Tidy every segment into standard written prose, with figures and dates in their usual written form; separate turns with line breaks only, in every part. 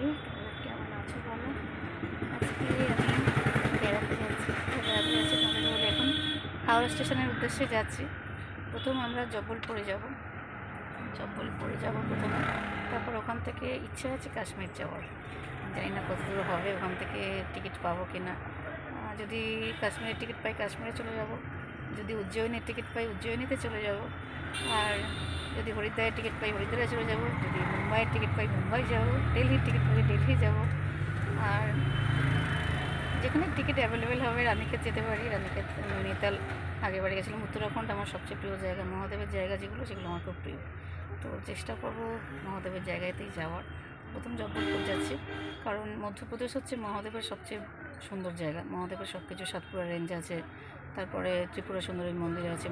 বন্ধু, কেমন আছো বলো? আজকে আমি বেড়াতে যাচ্ছি তোমাদের বলে এখন হাওড়া স্টেশনের উদ্দেশ্যে যাচ্ছি। প্রথম আমরা জব্বলপুরে যাব প্রথমে, তারপর ওখান থেকে ইচ্ছা আছে কাশ্মীর যাওয়ার। জানি না কত দূর হবে, ওখান থেকে টিকিট পাবো কি না। যদি কাশ্মীরের টিকিট পাই কাশ্মীরে চলে যাব, যদি উজ্জয়িনীর টিকিট পাই উজ্জয়িনীতে চলে যাব, আর যদি হরিদ্বারের টিকিট পাই হরিদ্বারে চলে যাব, যদি মুম্বাইয়ের টিকিট পাই মুম্বাই যাব, দিল্লির টিকিট পাই দিল্লি যাব। আর যেখানে টিকিট অ্যাভেলেবেল হবে রানীক্ষেত যেতে পারি। রানীক্ষেত, নৈনিতাল আগেবারে গেছিলাম। উত্তরাখণ্ড আমার সবচেয়ে প্রিয় জায়গা, মহাদেবের জায়গা যেগুলো সেগুলো আমার খুব প্রিয়। তো চেষ্টা করবো মহাদেবের জায়গাতেই যাওয়ার। প্রথম জব্বলপুর যাচ্ছি, কারণ মধ্যপ্রদেশ হচ্ছে মহাদেবের সবচেয়ে সুন্দর জায়গা। মহাদেবের সব কিছু, সাতপুরা রেঞ্জ আছে, তারপরে ত্রিপুরা সুন্দরী মন্দির আছে।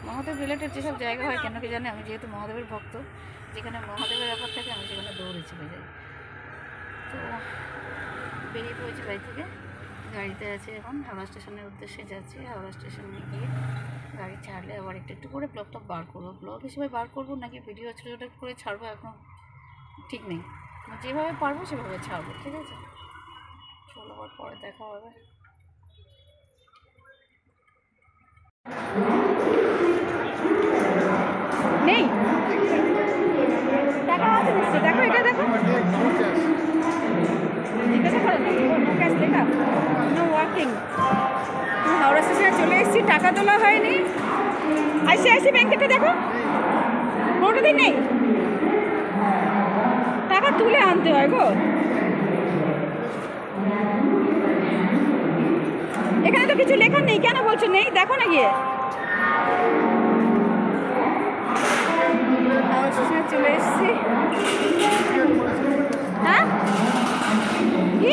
মহাদেব রিলেটেড যেসব জায়গা হয়, কেন কি জানে, আমি যেহেতু মহাদেবের ভক্ত, যেখানে মহাদেবের ব্যাপার থাকে আমি সেখানে দৌড়ে চলে যাই। তো বেরিয়ে পড়েছি বাড়ি থেকে, গাড়িতে আছে এখন, হাওড়া স্টেশনের উদ্দেশ্যে যাচ্ছি। হাওড়া স্টেশনে গিয়ে গাড়ি ছাড়লে আবার একটু করে ব্লগটা বার করবো। ব্লগ হিসেবে বার করবো নাকি ভিডিও ছোটো ছোটো করে ছাড়বো এখন ঠিক নেই, যেভাবে পারবো সেভাবে ছাড়বো, ঠিক আছে? চলো আবার পরে দেখা হবে। নেই টাকা আছে নিশ্চয়, দেখো এটা দেখো, জিজ্ঞাসা করো নো ক্যাশ লেখা, নো ওয়ার্কিং। হাওড়া স্টেশনে চলে এসেছি, টাকা তোলা হয়নি। আইসিআইসি ব্যাংকেটা দেখো, কোনোটাতেই নেই, টাকা তুলে আনতে হয় গো। এখানে তো কিছু লেখা নেই, কেন বলছো নেই? দেখো না গিয়ে। হাওড়া স্টেশনে চলে এসেছি। হ্যাঁ কি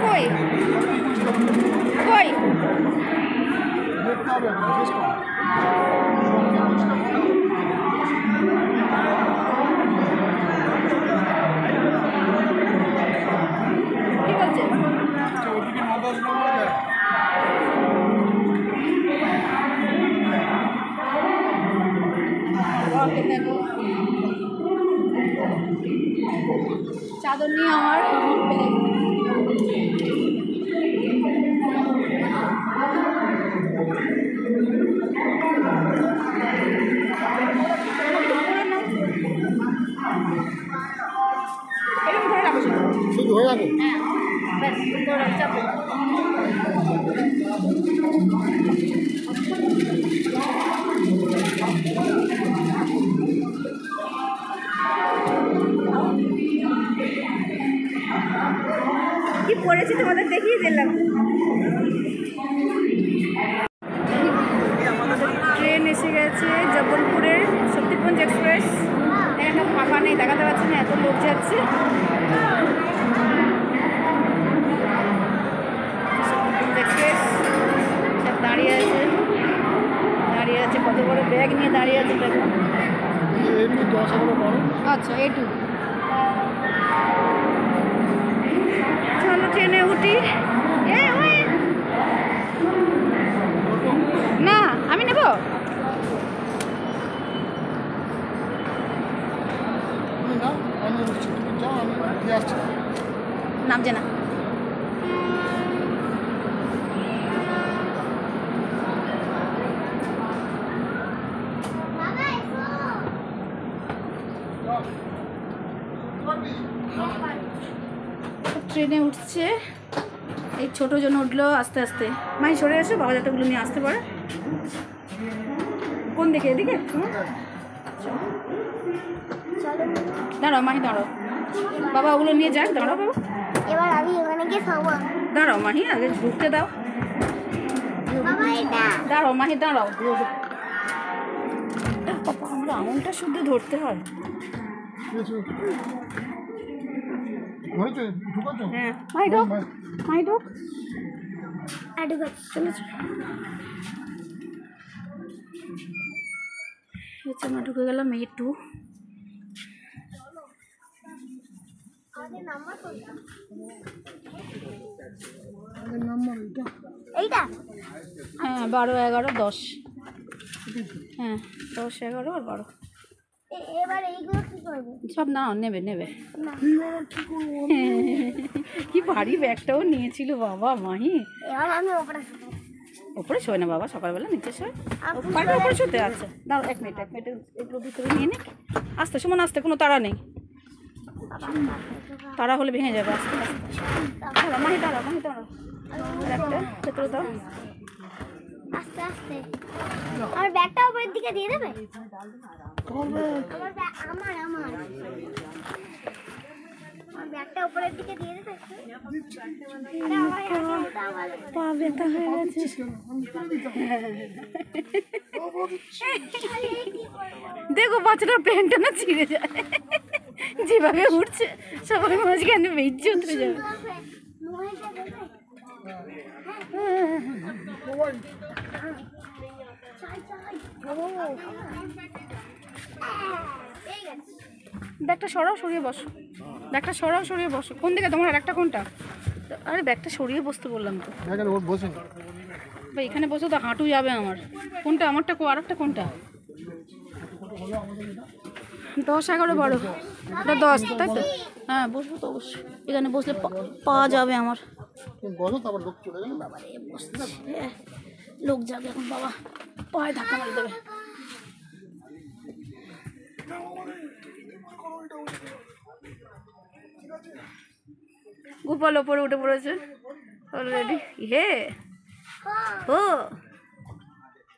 কই কই কি বলছে? চাদর নিয়ে আমার
শুধু হয়ে যাবে।
হ্যাঁ ব্যাস চাপো। কি পড়েছি তোমাদের দেখিয়ে দিলাম। ট্রেন এসে গেছে জব্বলপুরের শক্তিপুঞ্জ এক্সপ্রেস। একটা ফাঁকা নেই, দেখাতে পারছি না, এত লোক যাচ্ছে। শক্তিপুঞ্জ এক্সপ্রেস সব দাঁড়িয়ে আছে, কত বড় ব্যাগ নিয়ে দাঁড়িয়ে আছে দেখো। আচ্ছা এটু, চলো ট্রেনে উঠি। না আমি নেব, নামছে না। ট্রেনে উঠছে, এই ছোটো জন উঠলো আস্তে আস্তে। মাই সরে আসো, বাবা যাত্রাগুলো নিয়ে আসতে পারে। কোন দিকে? এদিকে দাঁড়াও, মাই দাঁড়াও, বাবা ওগুলো নিয়ে যাক, দাঁড়াও বাবা।
আগে খাবো।
দাঁড়াও মাহি, আগে ঢুকতে দাও।
বাবা এটা
দাঁড়াও মাহি, দাঁড়াও। বাবা, আমরা আঙুলটা শুদ্ধ ধরতে হয়।
হয়েছে ঢুকাচ্ছ?
হ্যাঁ মাই ঢোক, মাই ঢোক।
আডু
চলো চলো। হচ্ছে আমরা ঢুকে গেলাম A2।
আমাদের নাম্বার কোনটা?
আমাদের নাম্বার এটা।
এইটা
হ্যাঁ 12, 11, 10। হ্যাঁ 10, 11 আর 12
এবার এইগুলো কি করবো?
সব না নেবে নেবে।
না
কি করবো?
কি ভারী ব্যাগটাও নিয়েছিল বাবা মাহি।
এবার আমি ওপরে
ওপরে শোয় না বাবা, সকালবেলা নিচে শোয়।
আপনি
পারবে ওপরে শুতে? আচ্ছা দাঁড়াও, 1 মিনিট এগুলো ভিতরে নিয়ে নে। আস্তে সুমন, আস্তে, কোনো তাড়া নেই। তাড়া হলে ভেঙে যাবে। আস্তে আস্তে দাঁড়া মাহি, দাঁড়া মাহি, দাঁড়া। একটা ভেতরে দাও।
আস্তে আস্তে আমার ব্যাগটা উপরের দিকে দিয়ে দেবে? আমার ব্যাগটা উপরের দিকে দিয়ে দেবে?
পা ব্যথা হয়ে গেছে। দেখো বাচ্চাটার প্যান্টটা না ছিঁড়ে যায়, যেভাবে উঠছে সবাই মাঝখানে বেঁচে উঠে যাবে। ব্যাগটা সরাও, সরিয়ে বসো। ব্যাগটা সরাও, সরিয়ে বসো। কোন দিকে তোমার? আর একটা কোনটা? আরে ব্যাগটা সরিয়ে বসতে বললাম তো।
দেখেন ওর বসে
বা এখানে বসে তো হাঁটু যাবে আমার। কোনটা আমারটা? আর একটা কোনটা? 10, 11, 12। এটা 10 তাই তো? হ্যাঁ বসবো তো অবশ্যই। এখানে বসলে পা যাবে আমার।
বসো, তারপর লোক চলে গেল।
লোক যাবে এখন বাবা, পায়ে ধাক্কা মারি দেবে। গোপাল ওপরে উঠে পড়েছে অলরেডি। হে ও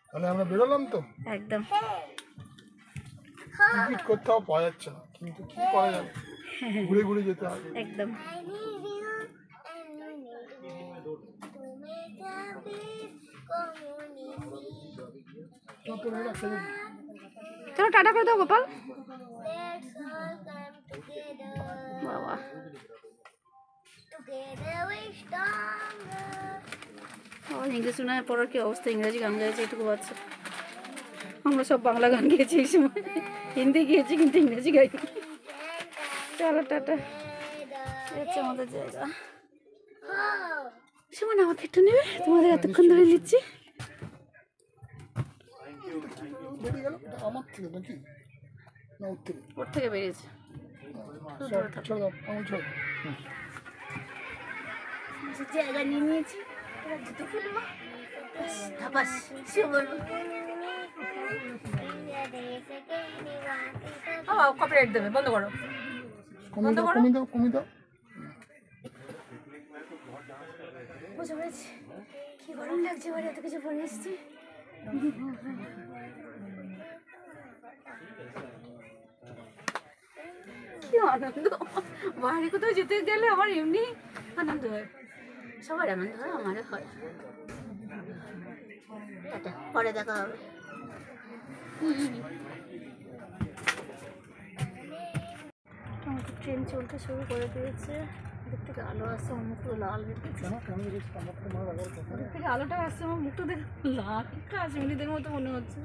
তাহলে আমরা বেরোলাম তো,
একদম।
টিকিট করতেও পাওয়া যাচ্ছে না, কিন্তু কি করা যাবে, ঘুরে ঘুরে যেতে হবে।
একদম। চলো টাটা করে দাও গোপাল। বাবা ইংরেজি শোনার পর কি অবস্থা, ইংরেজি গান গাইছে এটুকু বাচ্চা। আমরা সব বাংলা গান গেয়েছি এই সময়, হিন্দি গিয়েছি কিন্তু ইংরেজি গাই। চলো টাটা, হচ্ছে আমাদের জায়গা। সময় আমাকে একটু নেবে, তোমাদের এতক্ষণ ধরে নিচ্ছি।
বেরিয়ে গেল, এটা আমার থেকে নাকি না ওর থেকে?
ওর থেকে বেরিয়েছে।
ছেড়ে দাও, আমার ছেড়ে দাও।
জায়গা নিয়ে নিয়েছি, এবার জুতো খুলবো, ধাপাস সে বলবো। কপিরাইট দেবে, বন্ধ করো।
কমিয়ে দাও, কমিয়ে দাও, কমিয়ে দাও।
বুঝে পেরেছি কি গরম লাগছে, এবার এত কিছু পরে এসছি। কি আনন্দ, বাইরে কোথাও যেতে গেলে আমার এমনি আনন্দ হয়। সবার আনন্দ হয়, আমারও হয়। পরে দেখা হবে। ট্রেন চলতে শুরু করে দিয়েছে। ওদিক থেকে আলো আসছে, আমার মুখ পুরো লাল হয়ে গেছে। ওদিক থেকে আলোটা আসছে, আমার মুখটা দেখে লাল কাশ্মীরিদের মতো মনে হচ্ছে।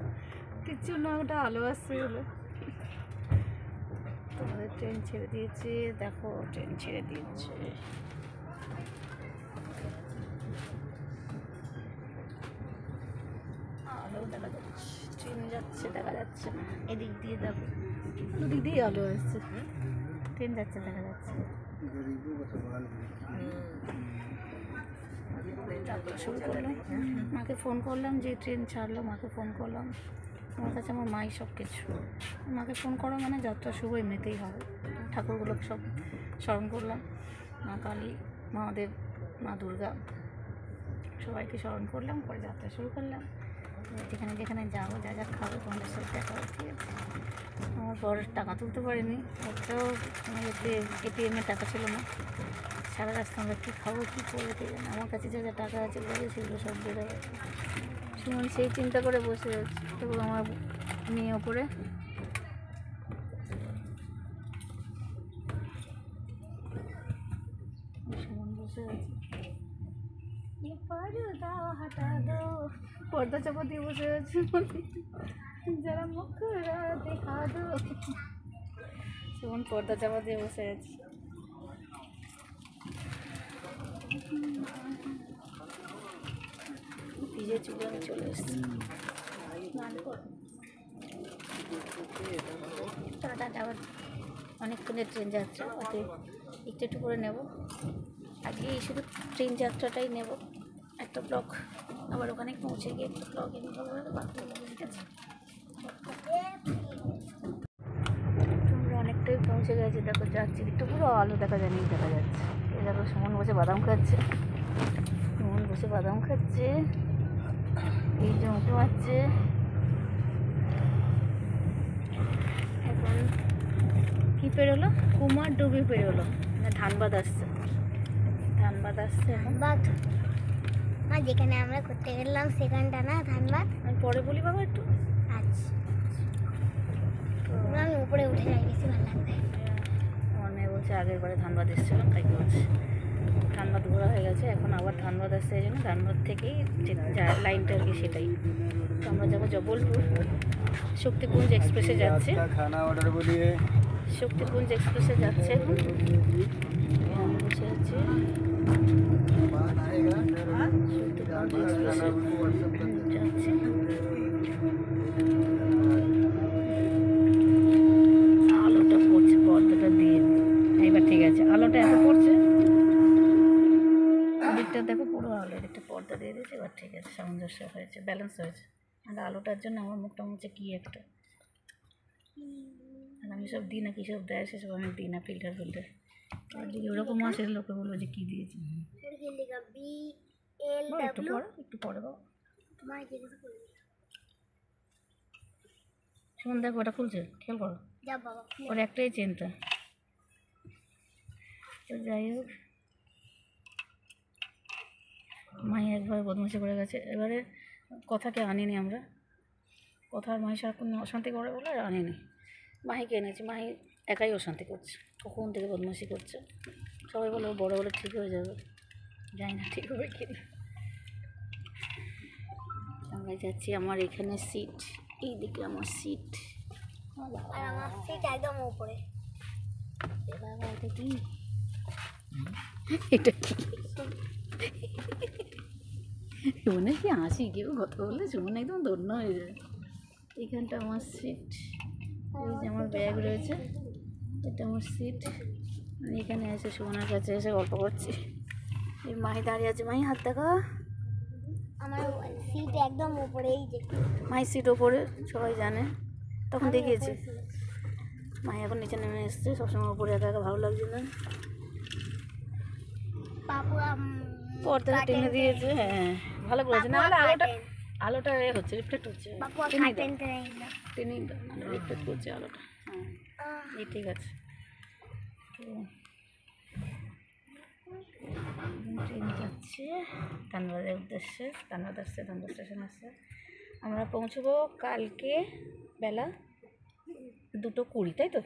কিচ্ছু না, ওটা আলো আসছে বলে। তোমাদের ট্রেন ছেড়ে দিয়েছে, দেখো ট্রেন ছেড়ে দিয়েছে। আলো দেখা যাচ্ছে, ট্রেন যাচ্ছে দেখা যাচ্ছে না। এদিক দিয়ে দেখো, দুদিক দিয়ে আলো আসছে, ট্রেন যাচ্ছে দেখা যাচ্ছে। যাত্রা শুরু করলাম, মাকে ফোন করলাম যে ট্রেন ছাড়লো, মাকে ফোন করলাম। আমার কাছে আমার মাই সব কিছু। মাকে ফোন করা মানে যাত্রা শুরু এমনিতেই হবে। ঠাকুরগুলোকে সব স্মরণ করলাম, মা কালী, মহাদেব, মা দুর্গা, সবাইকে স্মরণ করলাম, পরে যাত্রা শুরু করলাম। যেখানে যেখানে যাবো, যা যা খাবো তোমাদের সাথে দেখা হবে, ঠিক আছে। আমার পর টাকা তুলতে পারিনি, একটাও এটিএমে টাকা ছিল না, সারা রাস্তা আমরা কী খাবো কী করবো কে জানে। আমার কাছে যা যা টাকা আছে বলে সেগুলো সব বেড়ে গেছে। সুমন সেই চিন্তা করে বসে আছে, তবু আমার মেয়ে ওপরে সুমন বসে আছে। পর্দা চাপা দিয়ে বসে আছে, যারা মুখ দেখা দো। সুমন পর্দা চাপা দিয়ে বসে আছে। ভিজে চুলে আমি চলে এসেছি স্নান করে। টাটা, আবার অনেকক্ষণের ট্রেন যাত্রা, অতএব একটু একটু করে নেব। আজকে এই শুধু ট্রেন যাত্রাটাই নেব, একটা ব্লগ, আবার ওখানে পৌঁছে গিয়ে একটা ব্লগ বাকি। ঠিক আছে, আমরা অনেকটাই পৌঁছে গেছি। দেখো যাচ্ছি, একটু পুরো আলো দেখা যায়, নেই দেখা যাচ্ছে। এই দেখো সুমন বসে বাদাম খাচ্ছে, সুমন বসে বাদাম খাচ্ছে, এই যে উঁকি মারছে। এখন কী পেরোলো, কুমারডুবি পেরোলো, ধানবাদ আসছে, ধানবাদ আসছে এখন।
ধানবাদ আর যেখানে আমরা করতে গেলাম সেখানটা না, ধানবাদ।
আমি পরে বলি বাবা একটু।
আচ্ছা, আমি উপরে উঠে যাই, বেশি ভালো লাগবে।
আমার মেয়ে বলছে আগের বারে ধানবাদ এসেছিলাম, তাই বলছে ধানবাদ ঘোরা হয়ে গেছে, এখন আবার ধানবাদ আসছে। এই জন্য ধানবাদ থেকেই যে লাইনটা আর কি সেটাই। তো আমরা যাবো জবলপুর, শক্তিপুঞ্জ এক্সপ্রেসে যাচ্ছে,
খানা অর্ডার বলিয়ে
শক্তিপুঞ্জ এক্সপ্রেসে যাচ্ছে এখন। আমি বসে আছি শক্তিপুঞ্জ এক্সপ্রেসে যাচ্ছি। আলোটা পড়ছে, পর্দাটা দিয়ে এবার ঠিক আছে, আলোটা এত পড়ছে, দিকটা দেখো পুরো আলো, এদিকটা পর্দা দিয়ে দিয়েছে, এবার ঠিক আছে, সামঞ্জস্য হয়েছে, ব্যালেন্স হয়েছে। আর আলোটার জন্য আমার মুখটা হচ্ছে কী একটা, আর আমি সব দিই না, কী সব দেয় সেসব আমি দিই না, ফিল্টার আর যদি ওরকম আসে লোকে বলবো যে কী দিয়েছি। একটু পরে বাবা শুনুন, দেখো ওটা খুলছে, খেয়াল করো, ওর একটাই চিন্তা। তো যাই হোক, মাই একভাবে বদমাশি করে গেছে, এবারে কথাকে আনিনি আমরা, কথার মাহি সারাক্ষণ অশান্তি করে বলে আর আনিনি। মাহিকে এনেছি, মাহি একাই অশান্তি করছে, কখন থেকে বদমাশি করছে। সবাই বলে ও বড় হলে ঠিক হয়ে যাবে, জানি না ঠিক হবে কি না। আমরা যাচ্ছি, আমার এখানে সিট, এইদিকে আমার সিট,
আর আমার সিট একদম উপরে।
বাবা এটা কি, এটা কি সুমনে কি হাসি, কেউ কথা বললে সুমন একদম ধন্য হয়ে যায়। এইখানটা আমার সিট, এই যে আমার ব্যাগ রয়েছে, এটা আমার সিট। আমি এখানে এসে সুমনের কাছে এসে গল্প করছি। এই মাহি দাঁড়িয়ে আছে, মাহি হাত দেখা,
আমার সিট একদম উপরে, এই যে
মাহি সিট ওপরে, সবাই জানে, তখন দেখিয়েছি। মাহি এখন নিচে নেমে এসছে, সবসময় উপরে একা একা ভালো লাগছে না।
বাবু
পর্দাটা টেনে দিয়েছে, হ্যাঁ ভালো করেছে, না হলে আলোটা আলোটা এ হচ্ছে, রিফ্লেক্ট হচ্ছে,
বাবু
টেনেই দাও, মানে রিফ্লেক্ট করছে আলোটা। হ্যাঁ এই ঠিক আছে। তো ট্রেন যাচ্ছে ধানবাদের উদ্দেশ্যে, ধানবাদ আসছে, ধানবাদ স্টেশন আসছে। আমরা পৌঁছবো কালকে বেলা 2:20, তাই তো?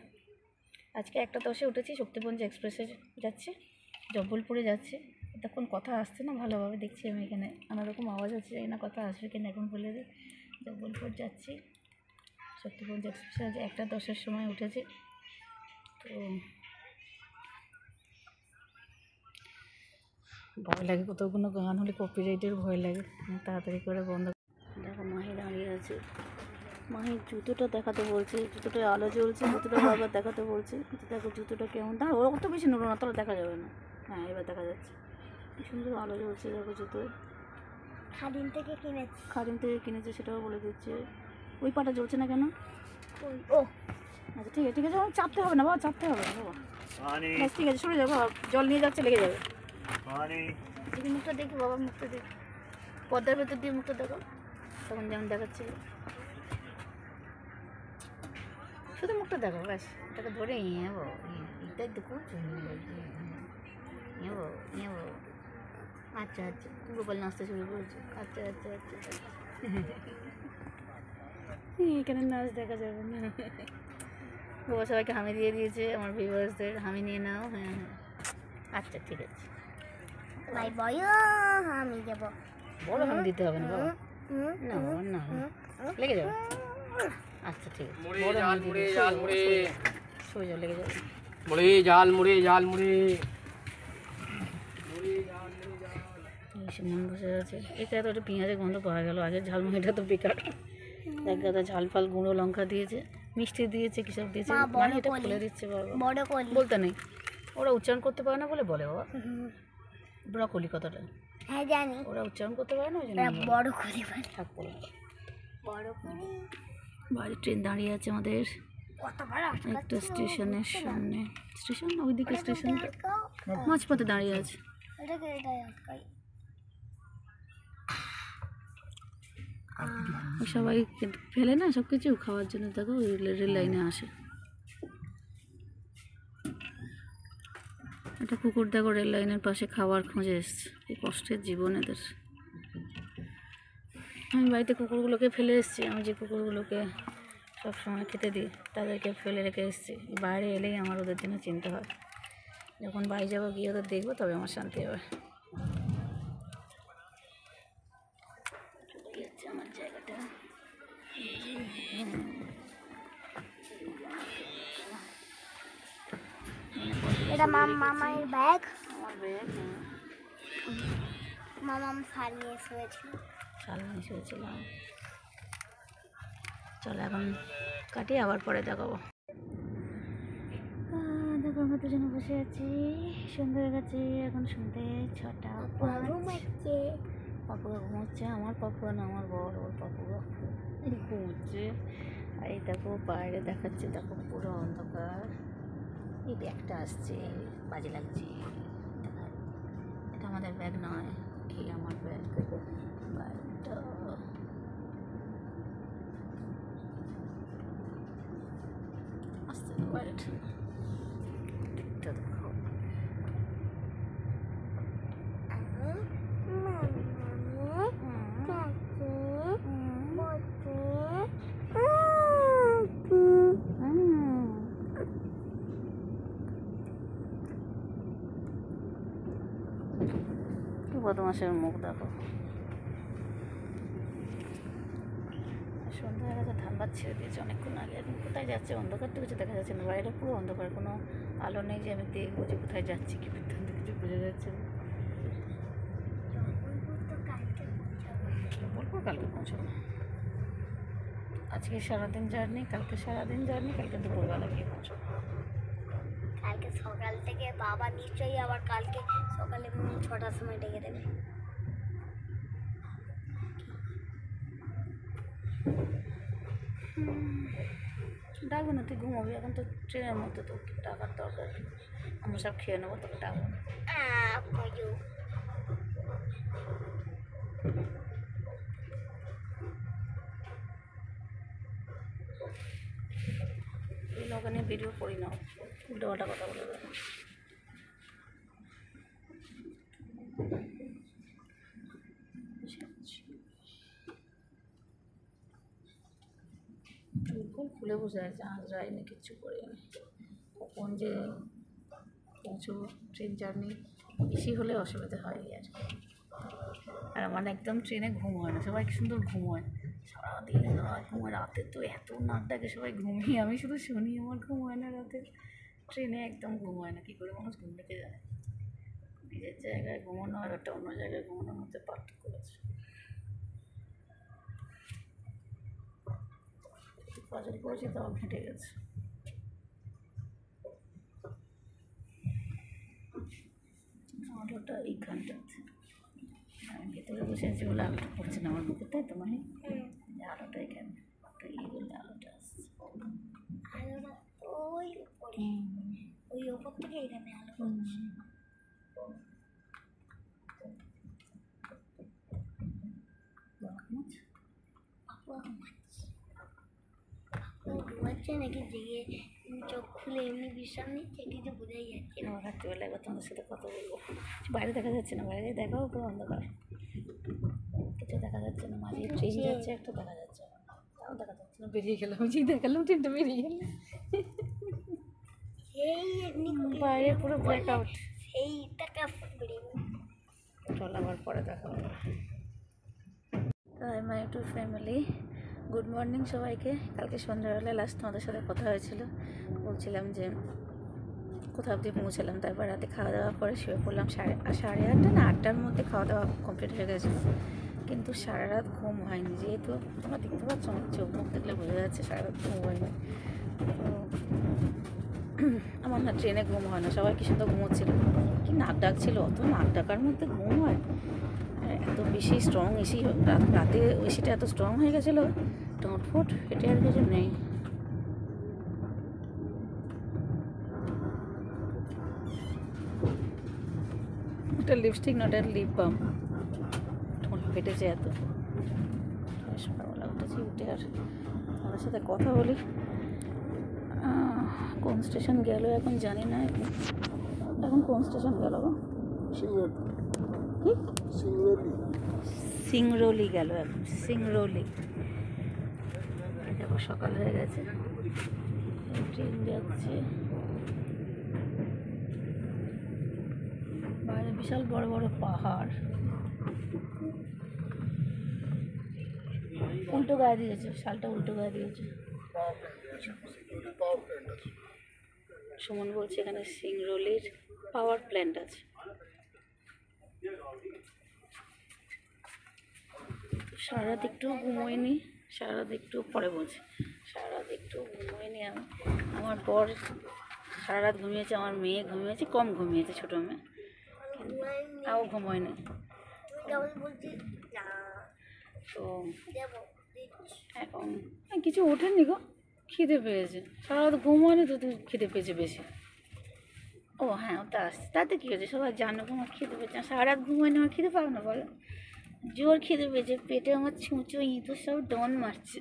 আজকে 1:10-এ উঠেছি, শক্তিপুঞ্জ এক্সপ্রেসে যাচ্ছি, জব্বলপুরে যাচ্ছি। তখন কথা আসছে না ভালোভাবে, দেখছি আমি এখানে নানারকম আওয়াজ আছে, জানি না কথা আসবে কিনা, এখন বলে দিই। জব্বলপুর যাচ্ছি, শক্তিপুঞ্জ এক্সপ্রেসে আজ 1:10-এর সময় উঠেছি। তো ভয় লাগে, কোথাও কোনো গান হলে কপিরাইটের ভয় লাগে, তাড়াতাড়ি করে বন্ধ। দেখো মাহি দাঁড়িয়ে আছে, মাহির জুতোটা দেখাতে বলছে, জুতোটায় আলো জ্বলছে, জুতোটা বারবার দেখাতে বলছে। দেখো জুতোটা কেমন, দাঁড়া ওরা অত বেশি নোড়ো না, তাহলে দেখা যাবে না। হ্যাঁ এবার দেখা যাচ্ছে, কি সুন্দর আলো জ্বলছে, দেখো জুতোয়।
খাদিম থেকে কিনেছি,
খাদিম থেকে কিনেছে সেটাও বলে দিচ্ছে। ওই পাটা জ্বলছে না কেন?
ও
আচ্ছা ঠিক আছে, ঠিক আছে, চাপতে হবে না বাবা, চাপতে হবে না বাবা, ব্যাস ঠিক আছে, সরে যাবো, জল নিয়ে যাচ্ছে, লেগে যাবে। যদি মুখটা দেখি বাবা, মুখটা দেখি, পর্দার ভেতর দিয়ে মুখটা দেখো, তখন যেমন দেখাচ্ছিল, শুধু মুখটা দেখো ব্যাস, এটাকে ধরে যাবো, এটাই দেখো। নেবো নেবো। আচ্ছা আচ্ছা, গোপাল নাচতে শুরু করেছে। আচ্ছা আচ্ছা আচ্ছা আচ্ছা। এখানে নাচ দেখা যাবে না। গোপাল সবাইকে হামি দিয়ে দিয়েছে, আমার ভিউয়ার্সদের হামি নিয়ে নাও। হ্যাঁ হ্যাঁ, আচ্ছা ঠিক আছে।
ভাই বয় আমি যাব।
বড় হামি দিতে হবে না বাবা, না বাবা না, লেগে যাবে। আচ্ছা ঠিক আছে, বড় হামি দিয়ে সরে যাও, লেগে যাবে।
মুড়ি জাল মুড়ি জাল মুড়ি
এসে মন বসে আছে। এখানে তো একটা পেঁয়াজের গন্ধ পাওয়া গেল, আগের ঝালমুড়িটা তো বেকার। এক গাদা ঝাল ফাল, গুঁড়ো লঙ্কা দিয়েছে, মিষ্টি দিয়েছে, কিসব দিয়েছে,
মা বড়
মানে এটা
কলি।
খুলে দিচ্ছে বাবা।
বড় কলি।
বলতে নেই, ওরা উচ্চারণ করতে পারে না বলে বলে বাবা ব্রকলি কথাটা,
হ্যাঁ জানি।
ওরা উচ্চারণ করতে পারে না, ওই জন্য
ওরা
বলে।
বড় কলি বলে।
থাক বলে।
বড় কলি।
বাইরে ট্রেন দাঁড়িয়ে আছে আমাদের
কত বড়
একটা স্টেশনের সামনে। স্টেশন ওইদিকে, স্টেশনটা
আটকাও।
মাঝপথে দাঁড়িয়ে আছে।
এটাকে এটাই আটকাই।
ওই সবাই ফেলে না সব কিছু খাওয়ার জন্য, দেখো ওই রেল লাইনে আসে। একটা কুকুর দেখো রেল লাইনের পাশে খাবার খুঁজে এসছে। এই কষ্টের জীবন এদের। আমি বাড়িতে কুকুরগুলোকে ফেলে এসেছি, আমি যে কুকুরগুলোকে সবসময় খেতে দিই তাদেরকে ফেলে রেখে এসেছি। বাইরে এলেই আমার ওদের জন্য চিন্তা হয়। যখন বাড়ি যাবো, গিয়ে ওদের দেখবো, তবে আমার শান্তি হবে। চলে যাচ্ছে আমার জায়গাটা।
এটা মামার ব্যাগ।
আমার ব্যাগ
মামাম শাল নিয়ে শুয়েছিল।
শাল নিয়ে শুয়েছিলাম। চলো এখন কাটি, আবার পরে দেখাবো। দেখো আমরা দুজনে বসে আছি, সন্ধ্যে হয়ে গেছে, এখন সন্ধ্যে 6:05। পাপুয়া ঘুমোচ্ছে, আমার পাপুয়া না, আমার বড় ওর পাপুয়া ঘুমোচ্ছে। আর এই দেখো বাইরে দেখাচ্ছে, দেখো পুরো অন্ধকার। এই ব্যাগটা আসছে, বাজে লাগছে। এটা আমাদের ব্যাগ নয়, এই আমার ব্যাগ। ব্যাগটা আসছে বাইরেটা, দিকটা দেখো। কি বদমাসের মুখ দেখো। সন্ধ্যা হয়ে গেছে, ধান ভাত ছেড়ে দিয়েছে অনেকক্ষণ আগে। এখন কোথায় যাচ্ছে, অন্ধকার তো কিছু দেখা যাচ্ছে না, বাইরে পুরো অন্ধকার, কোনো আলো নেই যে আমি দেখবো যে কোথায় যাচ্ছি, কি বৃত্তান্ত কিছু বোঝা যাচ্ছে না। বলবো কালকে পৌঁছাবো। আজকে সারাদিন জার্নি, কালকে সারাদিন জার্নি, কালকে দুপুরবেলা গিয়ে পৌঁছাবো।
কালকে সকাল থেকে বাবা নিশ্চয়ই আবার কালকে সকালে 6টার সময় ডেকে দেবে।
ডাকবো না, তুই ঘুমাবি, এখন তো ট্রেনের মধ্যে, তো টাকার দরকার। আমরা সব খেয়ে নেবো, তোকে ডাকবো না। এই লোকে নিয়ে ভিডিও করি না, উল্টো পাল্টা কথা বলে দেবে। চুল খুলে বসে আছে, আঁচড়াইনি, কিচ্ছু করিনি। কখন যে পৌঁছবো, ট্রেন জার্নি বেশি হলে অসুবিধা হয় আর কি। আর আমার একদম ট্রেনে ঘুম হয় না, সবাই কি সুন্দর ঘুম হয়, সারাদিন রাত ঘুমায়। রাতে তো এত নাক ডাকে, সবাই ঘুমিয়ে, আমি শুধু শুনি, আমার ঘুম হয় না রাতে। ট্রেনে একদম ঘুম হয় না, কী করে মানুষ ঘুম রেখে যায়। নিজের জায়গায় ঘুমানো আর একটা অন্য জায়গায় ঘুমানোর মধ্যে পার্থক্য আছে। পাজল করেছি, তাও ফেটে গেছে। আলোটা এইখানটাতে, আমি ভেতরে বসে আছি বলে আলোটা পড়ছে না আমার মুখে, তাই তো মানে আলোটা এখানে, এই বললে আলোটা আসছে।
আলোটা ওই উপরে, ওই ওপর থেকে এখানে আলো পড়ছে। ঘুমাচ্ছে নাকি জেগে চোখ খুলে এমনি বিশ্রাম নিচ্ছে, কিছু বোঝাই যাচ্ছে না।
আমার রাত্রিবেলা একবার তোমাদের সাথে কথা বলবো। বাইরে দেখা যাচ্ছে না, বাইরে দেখাও পুরো অন্ধকার, কিছু দেখা যাচ্ছে না। মাঝে ট্রেন যাচ্ছে একটা দেখা যাচ্ছে, তাও দেখা যাচ্ছে না। বেরিয়ে গেলাম, যে দেখালাম ট্রেনটা বেরিয়ে গেল।
সেই এমনি
বাইরে পুরো ব্ল্যাক আউট।
সেই টাকা বেরিয়ে গেল।
চল আবার পরে দেখা হবে। Hi my YouTube family, good morning সবাইকে। কালকে সন্ধ্যাবেলা লাস্ট তোমাদের সাথে কথা হয়েছিল, বলছিলাম যে কোথাও অবধি পৌঁছালাম। তারপর রাতে খাওয়া দাওয়া করে শুয়ে পড়লাম। সাড়ে 8টা না 8টার মধ্যে খাওয়া দাওয়া কমপ্লিট হয়ে গেছিলো, কিন্তু সারা রাত ঘুম হয়নি। যেহেতু তোমরা দেখতে পাচ্ছ আমার চোখ মুখ দেখলে বোঝা যাচ্ছে সারা রাত ঘুম হয়নি। তো আমার না ট্রেনে ঘুম হয় না। সবাই কি সুন্দর ঘুমোচ্ছিল, কি নাক ডাকছিল। অত নাক ডাকার মধ্যে ঘুম হয়? এত বেশি স্ট্রং এসি, রাতে এসিটা এত স্ট্রং হয়ে গেছিলো, টটফট ফেটে আর কিছু নেই। ওটা লিপস্টিক না, ওটা লিপ বাম। ঠোঁট ফেটেছে এত। সকালবেলা উঠেছি, উঠে আর আমার সাথে কথা বলি। কোন স্টেশন গেল এখন জানি না। এখন কোন স্টেশন গেল গো? কি সিংরৌলি গেল এখন, সিংরৌলি। দেখো সকাল হয়ে গেছে, ট্রেন যাচ্ছে। বাইরে বিশাল বড় বড় পাহাড়। উল্টো গায়ে দিয়েছে, শালটা উল্টো গায়ে দিয়েছে। সুমন বলছে এখানে সিংরৌলির পাওয়ার প্ল্যান্ট আছে। সারা রাত একটু ঘুমোয়নি, সারা রাত একটু পরে বলছে, সারা রাত একটু ঘুমোয়নি আমি। আমার বর সারা রাত ঘুমিয়েছে, আমার মেয়ে ঘুমিয়েছে, কম ঘুমিয়েছে, ছোটো মেয়ে, তাও ঘুমোয়নি। তো এখন কিছু ওঠেনি গো, খিদে পেয়েছে। সারা রাত ঘুম হয়নি তো তুই খিদে পেয়েছে বেশি। ও হ্যাঁ, ওটা আসছে, তাতে কী হয়েছে? সবাই জানো আমার খিদে পেয়েছে। সারা রাত ঘুম হয়নি, আমার খিদে পাবে না বলো? জোর খিদে পেয়েছে, পেটে আমার ছুঁচো ইঁদুর সব ডন মারছে।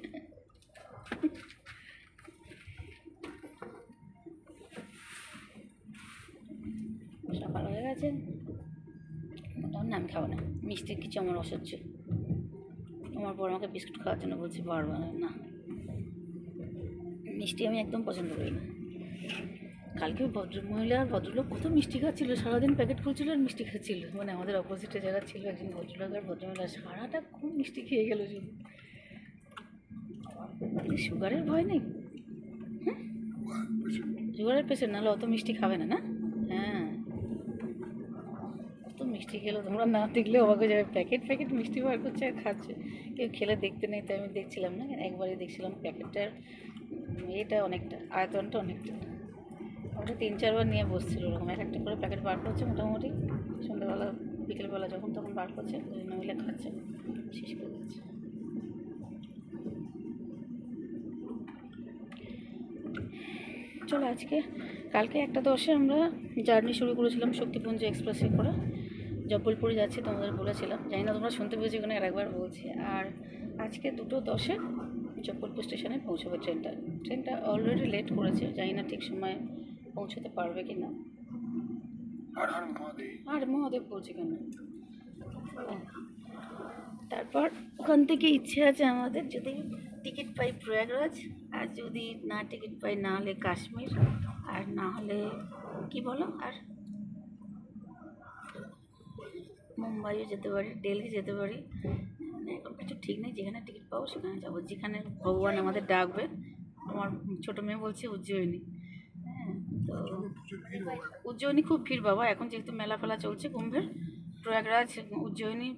সকাল হয়ে গেছে, মোটামুটি আমি খাবো না মিষ্টি, কিছু আমার অসহ্য। আমার বড় আমাকে বিস্কুট খাওয়ার জন্য বলছি, পারবো না, মিষ্টি আমি একদম পছন্দ করি না। কালকে ভদ্রমহিলা আর ভদ্রলোক কত মিষ্টি খাচ্ছিলো, সারাদিন প্যাকেট খুলছিল আর মিষ্টি খাচ্ছিল। মানে আমাদের অপোজিটে যারা ছিল, একজন ভদ্রলোক আর ভদ্রমহিলা, সারাটা খুব মিষ্টি খেয়ে গেল শুধু। সুগারের ভয় নেই? হ্যাঁ, সুগারের পেশেন্ট, নাহলে অত মিষ্টি খাবে না। না হ্যাঁ, অত মিষ্টি খেলো তোমরা না দেখলে অবাক হয়ে যাবে। প্যাকেট মিষ্টি বার করছে আর খাচ্ছে। কেউ খেলে দেখতে নেই, তাই আমি দেখছিলাম না, একবারই দেখছিলাম। প্যাকেটটার এটা অনেকটা, আয়তনটা অনেকটা। ওটা 3-4 বার নিয়ে বসছিল, ওরকম এক একটা করে প্যাকেট বার করছে মোটামুটি। সন্ধ্যাবেলা বিকেলবেলা যখন তখন বার করছে, দুজনে মিলে খাচ্ছে, শেষ করে দিচ্ছে। চলো কালকে 1:10 আমরা জার্নি শুরু করেছিলাম শক্তিপুঞ্জ এক্সপ্রেসে করে। জব্বলপুরে যাচ্ছি, তোমাদের বলেছিলাম, জানি না তোমরা শুনতে পেয়েছি ওখানে, আরেকবার বলছি। আর আজকে 2:10 জব্বলপুর স্টেশনে পৌঁছবে ট্রেনটা অলরেডি লেট করেছে, জানি না ঠিক সময়ে পৌঁছতে পারবে কি না। আর মহাদেব বলছি কেন। তারপর ওখান থেকে ইচ্ছে আছে আমাদের, যদি টিকিট পাই প্রয়াগরাজ, আর যদি না টিকিট পাই না হলে কাশ্মীর, আর না হলে কি বলো, আর মুম্বাইও যেতে পারি, দিল্লি যেতে পারি। মানে এখন কিছু ঠিক নেই, যেখানে টিকিট পাবো সেখানে যাবো, যেখানে ভগবান আমাদের ডাকবে। আমার ছোটো মেয়ে বলছে উজ্জয়িনী। হ্যাঁ, তো উজ্জয়িনী খুব ভিড় বাবা, এখন যেহেতু মেলা ফেলা চলছে কুম্ভের। প্রয়াগরাজ, উজ্জয়িনী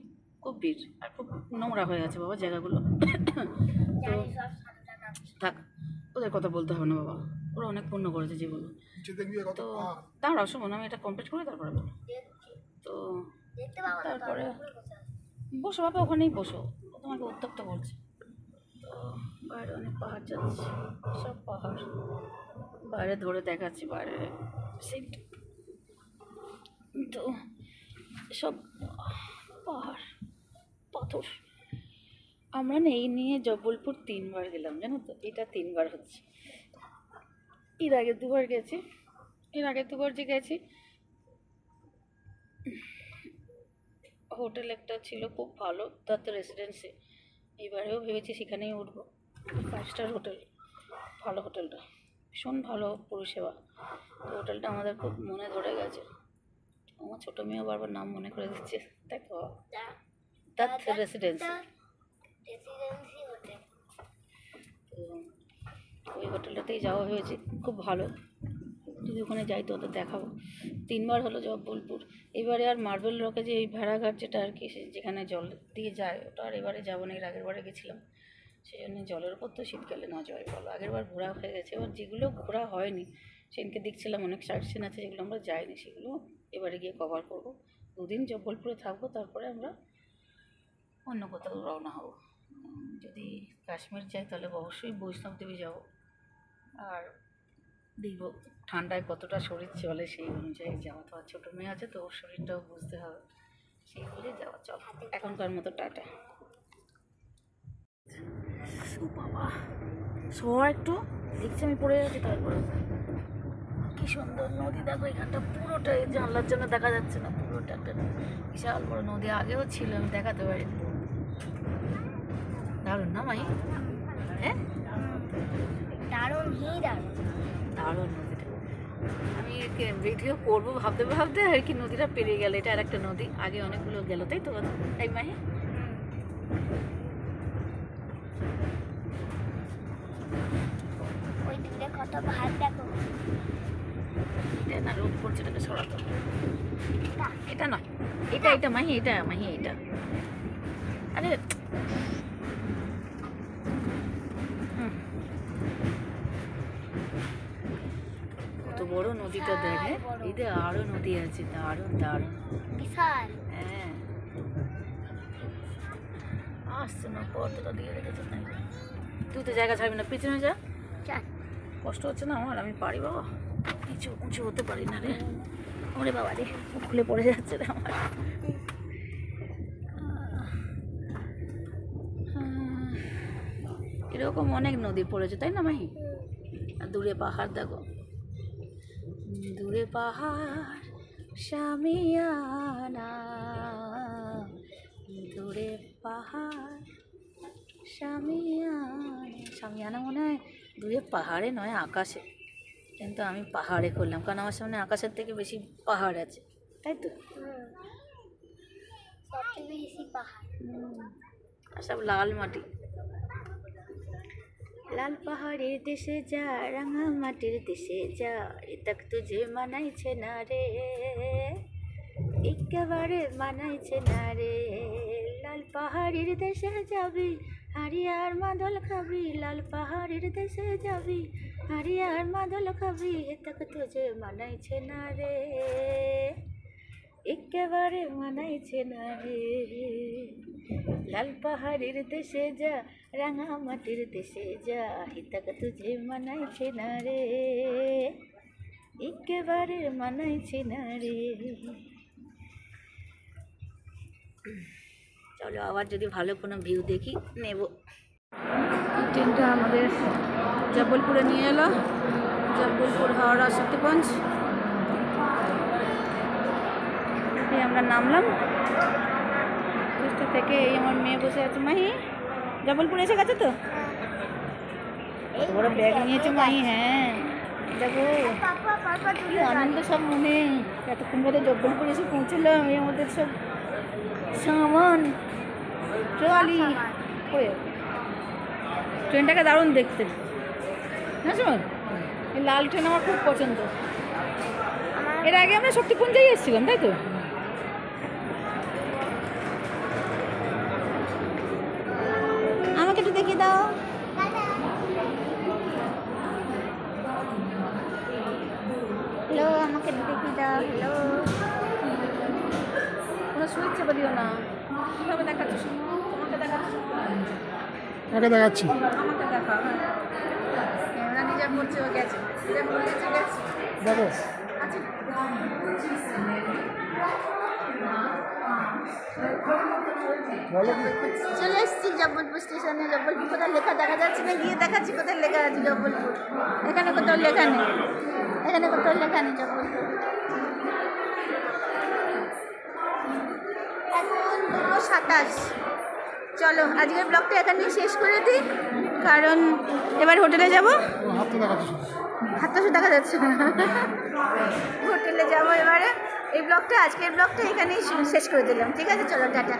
খুব ভিড়, আর খুব নোংরা হয়ে গেছে বাবা জায়গাগুলো। তো থাক, ওদের কথা বলতে হবে না বাবা, ওরা অনেক পূর্ণ করেছে জীবনে। তো দাঁড়াও শোনো, আমি এটা কমপ্লিট করে তারপরে বলো। তো তারপরে বসো বাবা, ওখানেই বসো, ও তোমাকে উত্তপ্ত করছে। তো বাইরে অনেক পাহাড় যাচ্ছে, সব পাহাড় বাইরে ধরে দেখাচ্ছি, বাইরে সিট। তো সব পাহাড়, পাথর। আমরা না এই নিয়ে জব্বলপুর 3 বার গেলাম, জানো তো, এটা 3 বার হচ্ছে। এর আগে দুবার গেছি, যে গেছি হোটেল একটা ছিল খুব ভালো, তার তো রেসিডেন্সি। এবারেও ভেবেছি সেখানেই উঠবো। 5 স্টার হোটেল, ভালো হোটেলটা, ভীষণ ভালো পরিষেবা। তো হোটেলটা আমাদের খুব মনে ধরে গেছে। আমার ছোটো মেয়েও বারবার নাম মনে করে দিচ্ছে, তাই তো তার রেসিডেন্সি। তো ওই হোটেলটাতেই যাওয়া হয়েছে, খুব ভালো। যদি ওখানে যাই তো ওদের দেখাবো। 3 বার হলো জব্বলপুর। এবারে আর মার্বেল রকে যে এই ভেড়াঘাট যেটা আর কি, যেখানে জল দিয়ে যায়, ওটা আর এবারে যাবো না। এর আগের বারে গেছিলাম, সেই জন্য জলের উপর তো শীতকালে না যাওয়াই ভালো। আগের বার ঘোরা হয়ে গেছে, এবার যেগুলো ঘোরা হয়নি সেদিনকে দেখছিলাম অনেক সাইট সিন আছে যেগুলো আমরা যাইনি, সেগুলো এবারে গিয়ে কভার করবো। 2 দিন জব্বলপুরে থাকবো, তারপরে আমরা অন্য কোথাও রওনা হব। যদি কাশ্মীর যাই তাহলে অবশ্যই বৈষ্ণব দেবী যাবো। আর দেখব ঠান্ডায় কতটা শরীর চলে, সেই অনুযায়ী যাওয়া। তো আর ছোটো মেয়ে আছে, তো ওর শরীরটাও বুঝতে হবে, সেই বলে যাওয়া। চল এখনকার মতো টাটা। বাবা সবার একটু দেখছি আমি পড়ে যাচ্ছি, তারপরে কি সুন্দর নদী। দেখো এখানটা পুরোটাই জানলার জন্য দেখা যাচ্ছে না, পুরোটা একটা বিশাল বড় নদী। আগেও ছিল, আমি দেখাতে পারিনি। দারুণ না মাই? হ্যাঁ
দারুণ
দারুণ নদীটা। আমি ভিডিও করবো ভাবতে ভাবতে আর কি নদীটা পেরিয়ে গেল। এটা আর একটা নদী, আগে অনেকগুলো গেল, তাই তো? তাই মাহি?
ওই দূরে কত ভাত দেখো।
এটা না, রোদ পড়ছে, এটাকে সরাতে হবে। এটা নয়, এটা মাহি, এটা মাহি, এটা। আরে কত বড় নদীটা দেখে। এতে আরো নদী আছে, দারুণ দারুণ
বিশাল।
হ্যাঁ আসছে না, পর্দাটা দিয়ে রেখেছে। তুই তো জায়গা ছাড়বি না, পিছনে যা। কষ্ট হচ্ছে না আমার? আমি পারি বাবা, কিছু উঁচু হতে পারি না রে। ওরে বাবা রে, খুলে পড়ে যাচ্ছে রে আমার। এরকম অনেক নদী পড়েছে, তাই না মাহি? আর দূরে পাহাড় দেখো, দূরে পাহাড় শামিয়ানা, দূরে পাহাড় শামিয়ানা মনে হয় দূরে পাহাড়ে নয় আকাশে, কিন্তু আমি পাহাড়ে করলাম কারণ আমার সামনে আকাশের থেকে বেশি পাহাড় আছে, তাই তো?
সবচেয়ে বেশি পাহাড়
আর সব লাল মাটি। লাল পাহাড়ের দেশে যা, রাঙা মাটির দেশে যা, এ তক তুঝে মানাইছে না রে, একেবারে মানাইছে না রে। লাল পাহাড়ের দেশে যাবি, হারিয়ার মাদল খাবি, লাল পাহাড়ের দেশে যাবি, হারিয়ার মাদল খাবি, এ তক তুঝে মানাইছে না রে, একেবারে মানাইছে না রে। লাল পাহাড়ের দেশে যা, রাঙা মাটির দেশে যা, হিতক তুঝে মানাইছে না রে, একেবারে মানাইছে না রে। চলো আবার যদি ভালো কোনো ভিউ দেখি নেব। ট্রেনটা আমাদের জব্বলপুরে নিয়ে এলো, জব্বলপুর হাওড়া শক্তিগঞ্জ। আমরা নামলাম থেকে। এই আমার মেয়ে বসে আছে। মাহি জব্বলপুর এসে গেছে তো? বড় ব্যাগ নিয়েছে মাহি। হ্যাঁ দেখো কি আনন্দ সব মনে। এতক্ষণ বাদে জব্বলপুর এসে পৌঁছলাম। এই আমাদের সব সামান ট্রলি করে। ট্রেনটাকে দারুণ দেখতে, না শোন? এই লাল ট্রেন আমার খুব পছন্দ। এর আগে আমরা শক্তিপুঞ্জেই এসেছিলাম, তাই তো? আমাকে একটু দেখিয়ে দাও। হ্যালো, আমাকে একটু দেখিয়ে দাও। হ্যালো, কোনো সুইচ চেপে দিও না। কীভাবে দেখাচ্ছ? তোমাকে দেখাচ্ছ?
কাকে দেখাচ্ছি?
আমাকে দেখা। ক্যামেরা নিজে বলছে ও গেছে, নিজে বলেছে গেছে।
দেখো
আচ্ছা
বলো কি?
চলে এসেছি জব্বলপুর স্টেশনে। জব্বলপুর কোথায় লেখা দেখা যাচ্ছে না, গিয়ে দেখাচ্ছি কোথায় লেখা আছে জব্বলপুর। এখানে কোথাও লেখা নেই, এখানে কোথাও লেখা নেই জব্বলপুর। এখন 2:27। চলো আজকের ব্লগটা এখানেই শেষ করে দিই, কারণ এবার হোটেলে যাব।
তোমার হাত তো দেখাচ্ছ।
হাতটা শুধু দেখা যাচ্ছে হোটেলে যাবো এবারে। এই ব্লগটা, আজকের ব্লগটা এখানেই শেষ করে দিলাম। ঠিক আছে, চলো টাটা।